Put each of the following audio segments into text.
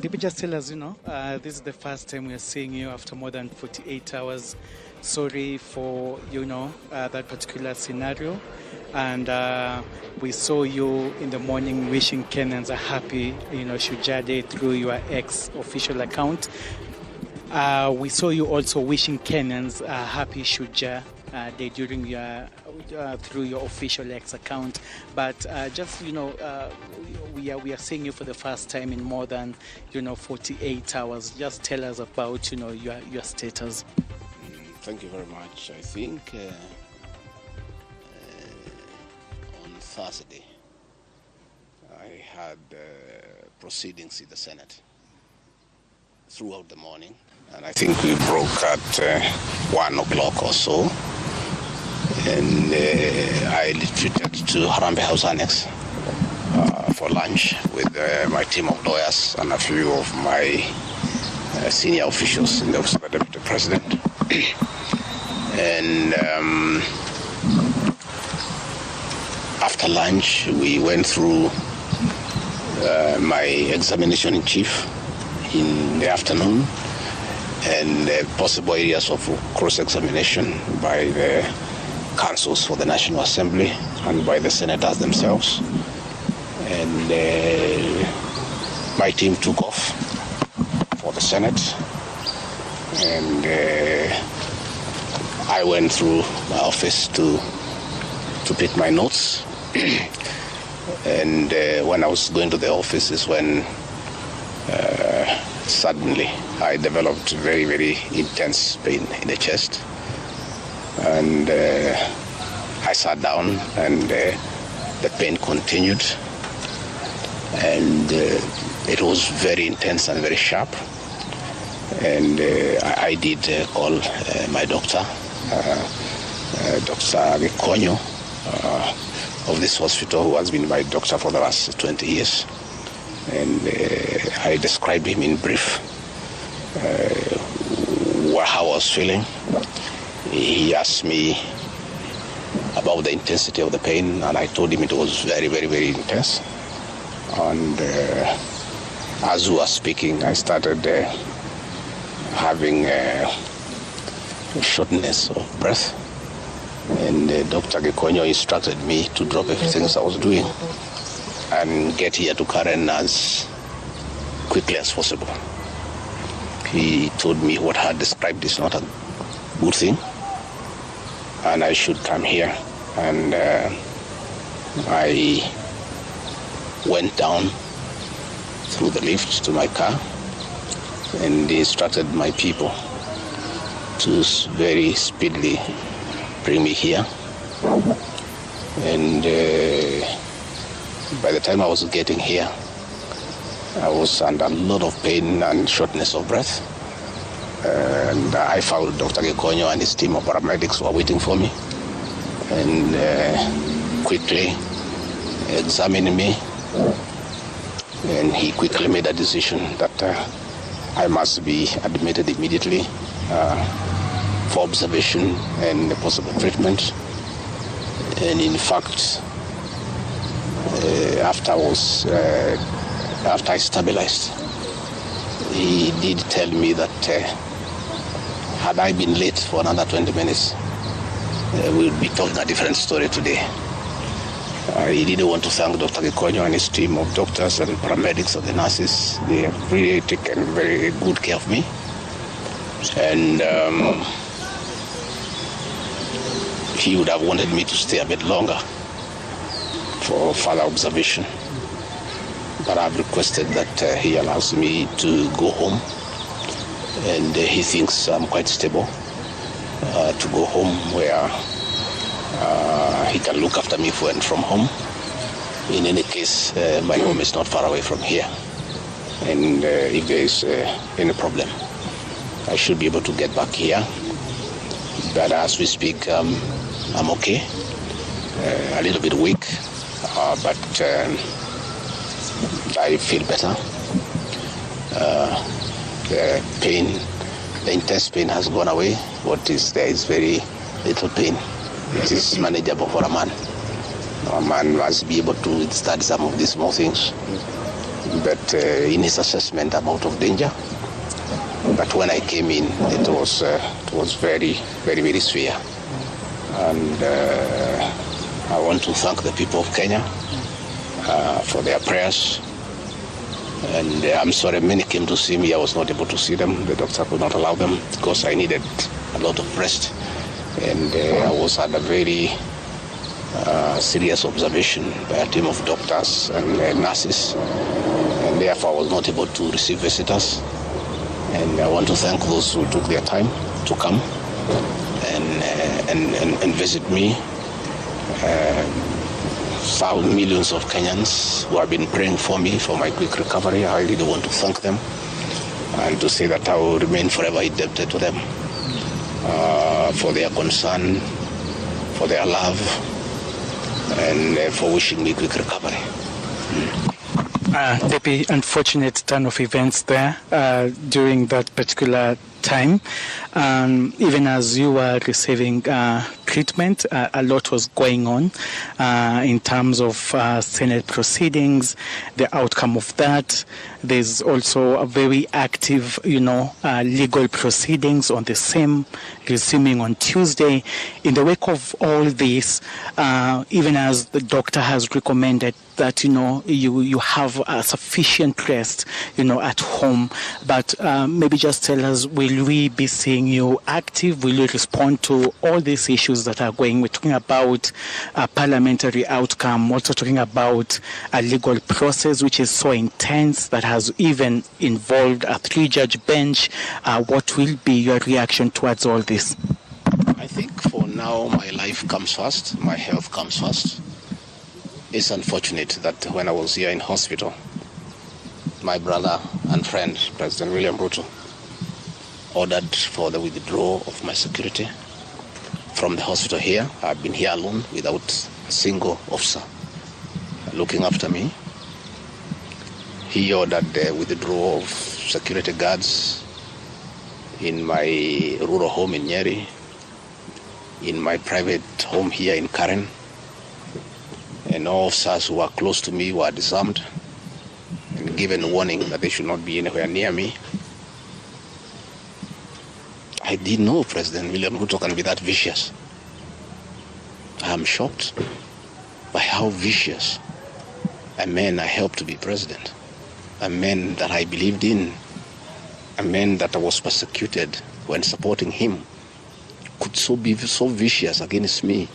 Did we just tell us, this is the first time we are seeing you after more than 48 hours. Sorry for, that particular scenario. And we saw you in the morning wishing Kenyans a happy, Shujaa Day through your ex-official account. We saw you also wishing Kenyans a happy Shujaa Day during through your official X account. But we are seeing you for the first time in more than 48 hours. Just tell us about your status. Thank you very much. I think on Thursday I had proceedings in the Senate throughout the morning, and I think we broke at 1 o'clock or so, and I retreated to Harambee House Annex for lunch with my team of lawyers and a few of my senior officials in the Office of the Deputy President. And after lunch, we went through my examination in chief in the afternoon and possible areas of cross-examination by the councils for the National Assembly and by the senators themselves. And my team took off for the Senate, and I went through my office to pick my notes. And when I was going to the office is when suddenly I developed very, very intense pain in the chest. And I sat down, and the pain continued. And it was very intense and very sharp. And I did call my doctor, Dr. Gachagua, of this hospital, who has been my doctor for the last 20 years. And I described him in brief how I was feeling. He asked me about the intensity of the pain, and I told him it was very, very, very intense. And as we were speaking, I started having shortness of breath. And Dr. Gachagua instructed me to drop everything I was doing and get here to Karen as quickly as possible. He told me what I had described is not a good thing, and I should come here. And I went down through the lift to my car, and he instructed my people to very speedily bring me here. And by the time I was getting here, I was under a lot of pain and shortness of breath. And I found Dr. Gachagua and his team of paramedics were waiting for me, and quickly examined me. And he quickly made a decision that I must be admitted immediately for observation and possible treatment. And in fact, after I stabilized, he did tell me that had I been late for another 20 minutes, we would be talking a different story today. He didn't want to thank Dr. Gachagua and his team of doctors and paramedics and the nurses. They have really taken very good care of me. And he would have wanted me to stay a bit longer for further observation. But I've requested that he allows me to go home. And he thinks I'm quite stable to go home where he can look after me from home. In any case, my home is not far away from here. And if there is any problem, I should be able to get back here. But as we speak, I'm okay. A little bit weak, but I feel better. The pain, the intense pain has gone away. What is there is very little pain. It is manageable for a man. A man must be able to study some of these small things. But in his assessment, I'm out of danger. But when I came in, it was very, very, very severe. And I want to thank the people of Kenya for their prayers. And I'm sorry, many came to see me. I was not able to see them. The doctor could not allow them because I needed a lot of rest. And I was under very serious observation by a team of doctors and nurses. And therefore, I was not able to receive visitors. And I want to thank those who took their time to come and visit me. Millions of Kenyans who have been praying for me for my quick recovery. I really want to thank them and to say that I will remain forever indebted to them for their concern, for their love, and for wishing me quick recovery. The unfortunate turn of events there during that particular time. Even as you were receiving treatment, a lot was going on in terms of Senate proceedings, the outcome of that. There's also a very active, legal proceedings on the same, resuming on Tuesday. In the wake of all this, even as the doctor has recommended that, you have a sufficient rest, at home, but maybe just tell us, will we be seeing you active? Will you respond to all these issues that are going? We're talking about a parliamentary outcome, also talking about a legal process which is so intense that has even involved a 3-judge bench. What will be your reaction towards all this? I think for now my life comes first, my health comes first. It's unfortunate that when I was here in hospital, my brother and friend, President William Ruto, ordered for the withdrawal of my security from the hospital here. I've been here alone without a single officer looking after me. He ordered the withdrawal of security guards in my rural home in Nyeri, in my private home here in Karen, and all officers who were close to me were disarmed and given warning that they should not be anywhere near me. I didn't know President William Ruto can be that vicious. I am shocked by how vicious a man I helped to be president, a man that I believed in, a man that I was persecuted when supporting him, could be so vicious against me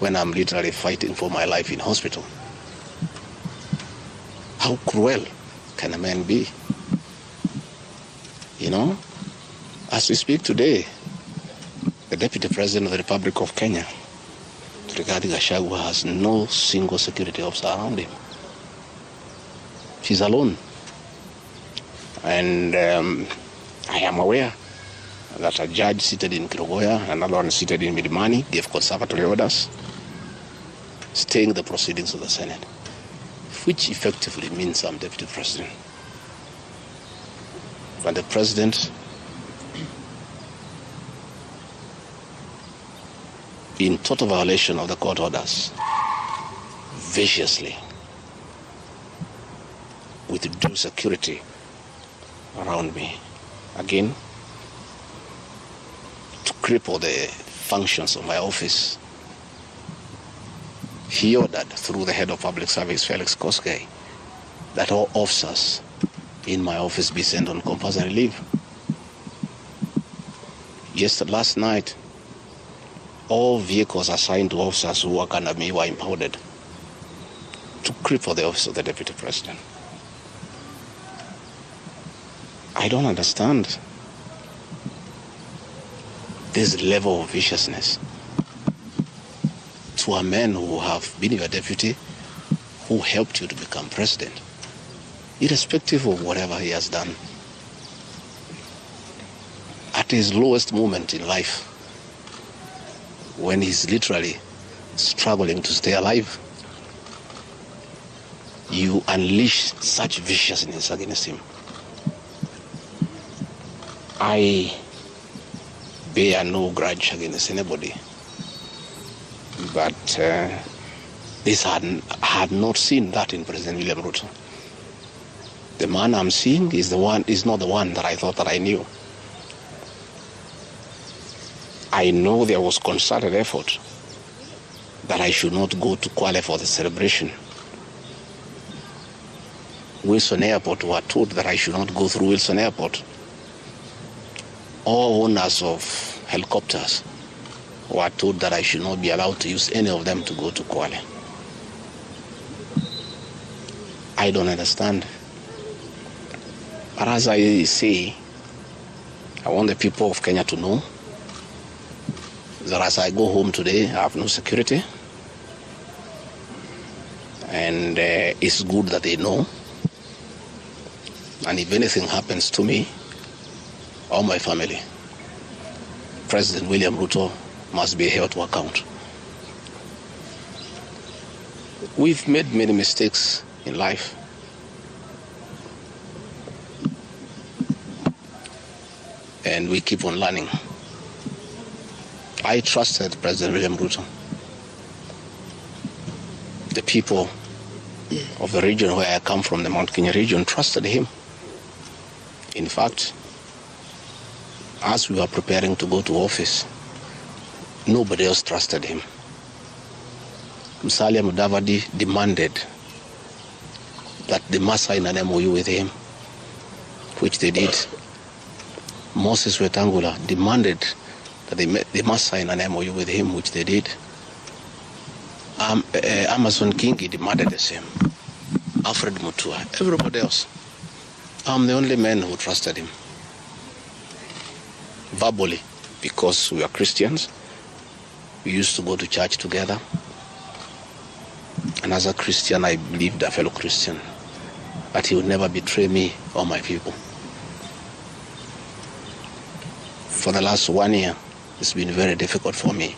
when I'm literally fighting for my life in hospital. How cruel can a man be? As we speak today, the Deputy President of the Republic of Kenya, Rigathi Gachagua, has no single security officer around him. She's alone. And I am aware that a judge seated in Kirogoya, another one seated in Midimani, gave conservatory orders staying the proceedings of the Senate, which effectively means I'm Deputy President. When the President, in total violation of the court orders, viciously withdrew security around me, again, to cripple the functions of my office. He ordered, through the head of public service, Felix Koskei, that all officers in my office be sent on compulsory leave. Last night, all vehicles assigned to officers who work under me were impounded to cripple the office of the Deputy President. I don't understand this level of viciousness to a man who have been your deputy, who helped you to become president, irrespective of whatever he has done. At his lowest moment in life, when he's literally struggling to stay alive, you unleash such viciousness against him. I bear no grudge against anybody, but this had not seen that in President William Ruto. The man I'm seeing is not the one that I thought that I knew. I know there was concerted effort that I should not go to Kwale for the celebration. Wilson Airport were told that I should not go through Wilson Airport. All owners of helicopters were told that I should not be allowed to use any of them to go to Kwale. I don't understand. But as I say, I want the people of Kenya to know that as I go home today, I have no security. And it's good that they know. And if anything happens to me or my family, President William Ruto must be held to account. We've made many mistakes in life. And we keep on learning. I trusted President William Ruto. The people of the region where I come from, the Mount Kenya region, trusted him. In fact, as we were preparing to go to office, nobody else trusted him. Musalia Mudavadi demanded that they must sign an MOU with him, which they did. Moses Wetangula demanded that they must sign an MOU with him, which they did. Amason Kingi demanded the same. Alfred Mutua, everybody else. I'm the only man who trusted him. Verbally, because we are Christians. We used to go to church together. And as a Christian, I believed a fellow Christian that he would never betray me or my people. For the last 1 year, it's been very difficult for me.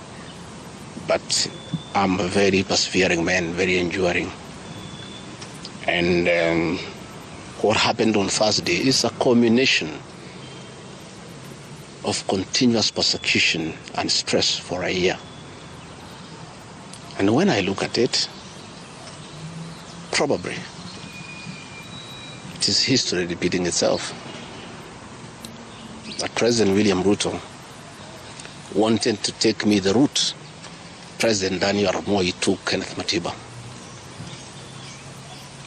But I'm a very persevering man, very enduring. And what happened on Thursday is a culmination of continuous persecution and stress for a year. And when I look at it, probably it is history repeating itself. That President William Ruto wanted to take me the route President Daniel Arap Moi took Kenneth Matiba.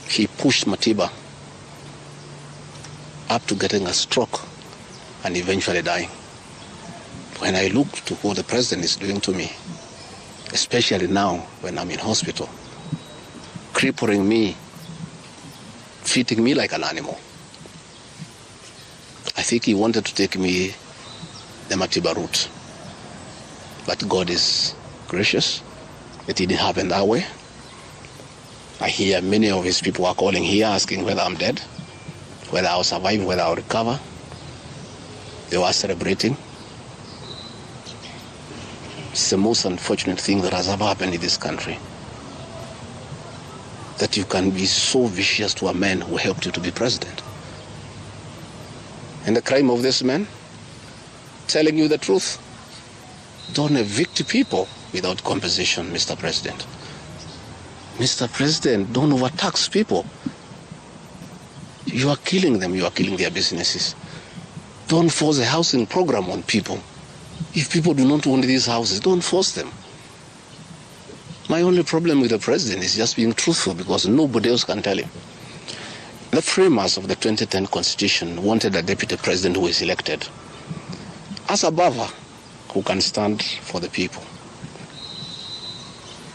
He pushed Matiba up to getting a stroke and eventually dying. When I look to what the president is doing to me, especially now when I'm in hospital, crippling me, treating me like an animal, I think he wanted to take me the Matiba route. But God is gracious. It didn't happen that way. I hear many of his people are calling here asking whether I'm dead, whether I'll survive, whether I'll recover. They were celebrating. It's the most unfortunate thing that has ever happened in this country. That you can be so vicious to a man who helped you to be president. And the crime of this man, telling you the truth. Don't evict people without compensation, Mr. President. Mr. President, don't overtax people. You are killing them, you are killing their businesses. Don't force a housing program on people. If people do not want these houses, don't force them. My only problem with the president is just being truthful because nobody else can tell him. The framers of the 2010 Constitution wanted a deputy president who is elected as a buffer who can stand for the people.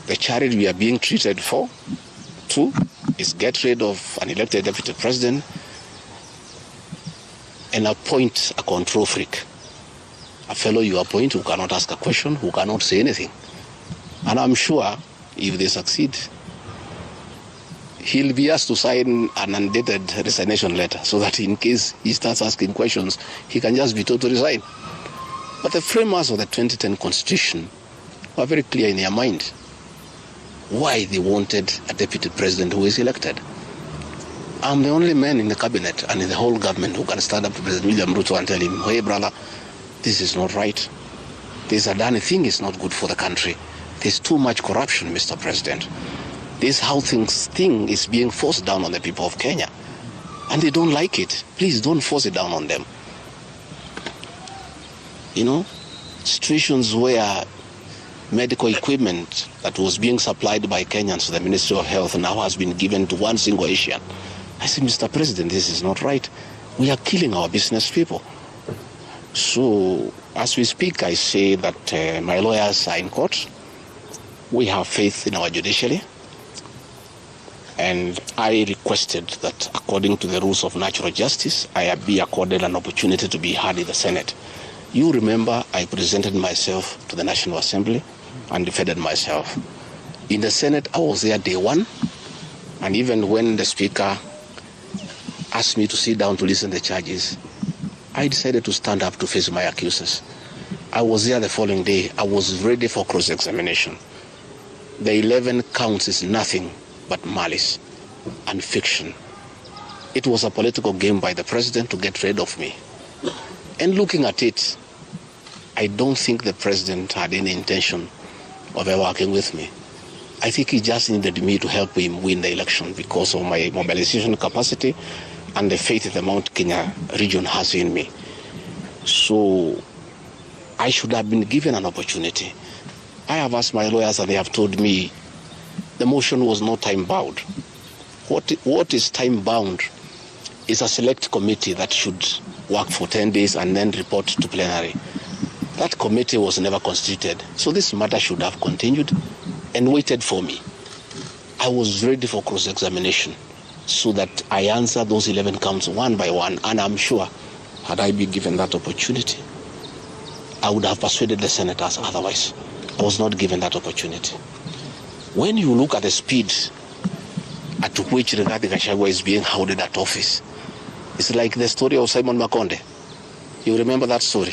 The charity we are being treated for, too, is get rid of an elected deputy president and appoint a control freak. A fellow you appoint who cannot ask a question, who cannot say anything. And I'm sure if they succeed, he'll be asked to sign an undated resignation letter so that in case he starts asking questions, he can just be told to resign. But the framers of the 2010 Constitution were very clear in their mind why they wanted a deputy president who is elected. I'm the only man in the cabinet and in the whole government who can stand up to President William Ruto and tell him, hey brother, this is not right. This Adani thing is not good for the country. There's too much corruption, Mr. President. This how thing is being forced down on the people of Kenya. and they don't like it. Please don't force it down on them. You know, situations where medical equipment that was being supplied by Kenyans to the Ministry of Health now has been given to one single Asian. I say, Mr. President, this is not right. We are killing our business people. So, as we speak, I say that my lawyers are in court. We have faith in our judiciary. And I requested that, according to the rules of natural justice, I be accorded an opportunity to be heard in the Senate. You remember I presented myself to the National Assembly and defended myself. In the Senate, I was there day one. And even when the Speaker asked me to sit down to listen to the charges, I decided to stand up to face my accusers. I was there the following day. I was ready for cross-examination. The 11 counts is nothing but malice and fiction. It was a political game by the president to get rid of me. And looking at it, I don't think the president had any intention of ever working with me. I think he just needed me to help him win the election because of my mobilization capacity and the faith the Mount Kenya region has in me. So I should have been given an opportunity. I have asked my lawyers and they have told me the motion was not time-bound. What is time-bound is a select committee that should work for 10 days and then report to plenary. That committee was never constituted, so this matter should have continued and waited for me. I was ready for cross-examination so that I answer those 11 counts one by one, and I'm sure had I been given that opportunity, I would have persuaded the senators otherwise. I was not given that opportunity. When you look at the speed at which Rigathi Gachagua is being hounded at office, it's like the story of Simon Makonde. You remember that story?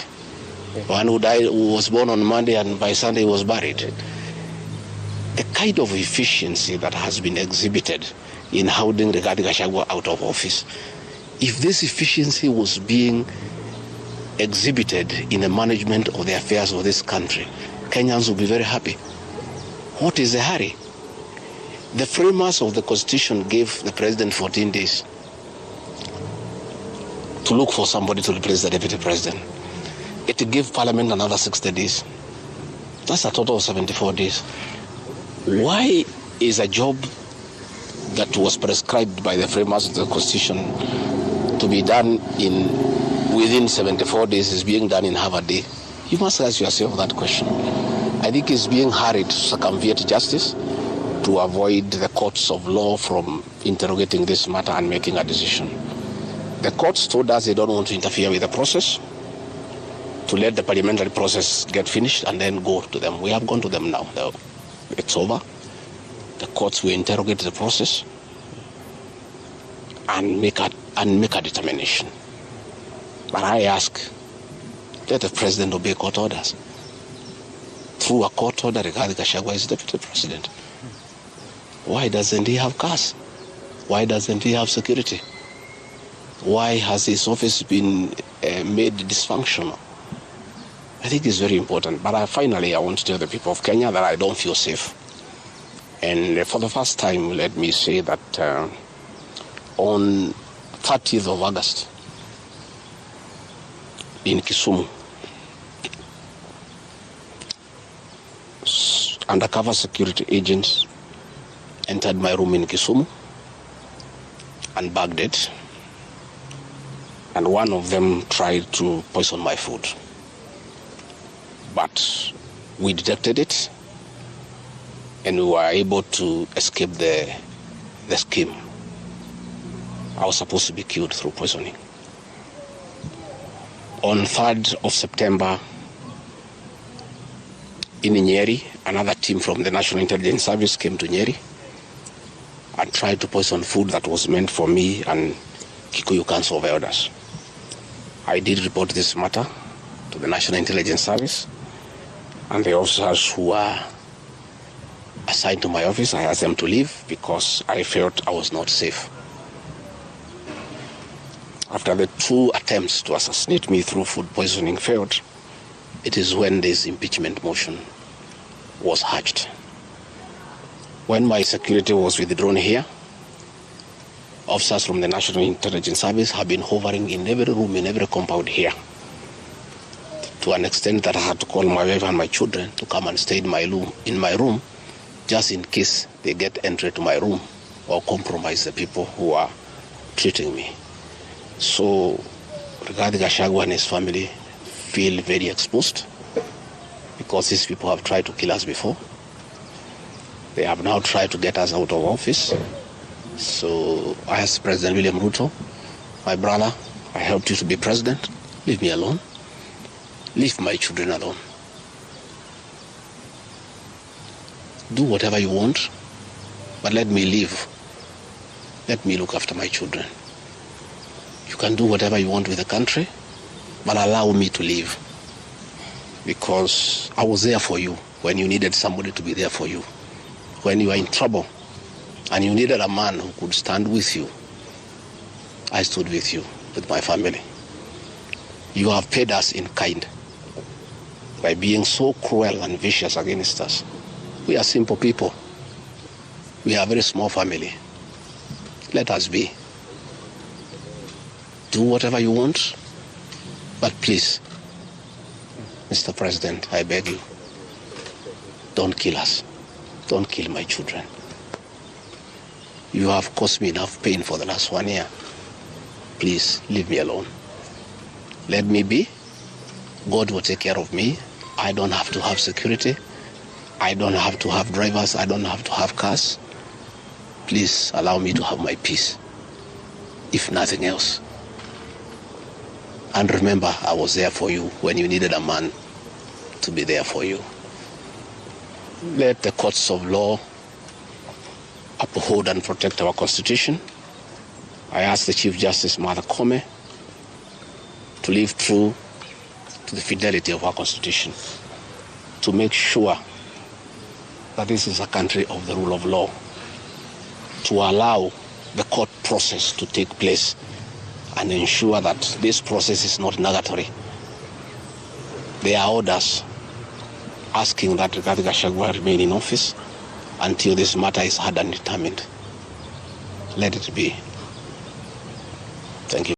One who died, who was born on Monday and by Sunday was buried. The kind of efficiency that has been exhibited in hounding Rigathi Gachagua out of office, if this efficiency was being exhibited in the management of the affairs of this country, Kenyans will be very happy. What is the hurry? The framers of the Constitution gave the president 14 days to look for somebody to replace the deputy president. It gave Parliament another 60 days. That's a total of 74 days. Why is a job that was prescribed by the framers of the Constitution to be done within 74 days is being done in half a day? You must ask yourself that question. I think it's being hurried to circumvent justice to avoid the courts of law from interrogating this matter and making a decision. The courts told us they don't want to interfere with the process, to let the parliamentary process get finished and then go to them. We have gone to them now. It's over. The courts will interrogate the process and make a determination. But I ask, let the president obey court orders. Through a court order, Rigathi Gachagua is deputy president. Why doesn't he have cars? Why doesn't he have security? Why has his office been made dysfunctional? I think it's very important. But finally, I want to tell the people of Kenya that I don't feel safe. And for the first time, let me say that on 30th of August, in Kisumu, undercover security agents entered my room in Kisumu and bagged it. And one of them tried to poison my food. But we detected it and we were able to escape the scheme. I was supposed to be killed through poisoning. On 3rd of September, in Nyeri, another team from the National Intelligence Service came to Nyeri and tried to poison food that was meant for me and Kikuyu Council of Elders. I did report this matter to the National Intelligence Service, and the officers who were assigned to my office, I asked them to leave because I felt I was not safe. After the 2 attempts to assassinate me through food poisoning failed, it is when this impeachment motion was hatched. When my security was withdrawn here, Officers from the National Intelligence Service have been hovering in every room, in every compound here, to an extent that I had to call my wife and my children to come and stay in my room, just in case they get entry to my room or compromise the people who are treating me. So Rigathi Gachagua and his family feel very exposed because these people have tried to kill us before. They have now tried to get us out of office. So I asked President William Ruto, my brother, I helped you to be president. Leave me alone. Leave my children alone. Do whatever you want, but let me live. Let me look after my children. You can do whatever you want with the country, but allow me to live. Because I was there for you when you needed somebody to be there for you. When you were in trouble and you needed a man who could stand with you, I stood with you, with my family. You have paid us in kind by being so cruel and vicious against us. We are simple people. We are a very small family. Let us be. Do whatever you want, but please, Mr. President, I beg you, don't kill us. Don't kill my children. You have caused me enough pain for the last 1 year. Please, leave me alone. Let me be. God will take care of me. I don't have to have security. I don't have to have drivers. I don't have to have cars. Please allow me to have my peace, if nothing else. And remember, I was there for you when you needed a man to be there for you. Let the courts of law uphold and protect our Constitution. I ask the Chief Justice, Martha Koome, to live true to the fidelity of our Constitution, to make sure that this is a country of the rule of law, to allow the court process to take place and ensure that this process is not nugatory. There are orders asking that Rigathi Gachagua remain in office until this matter is heard and determined. Let it be.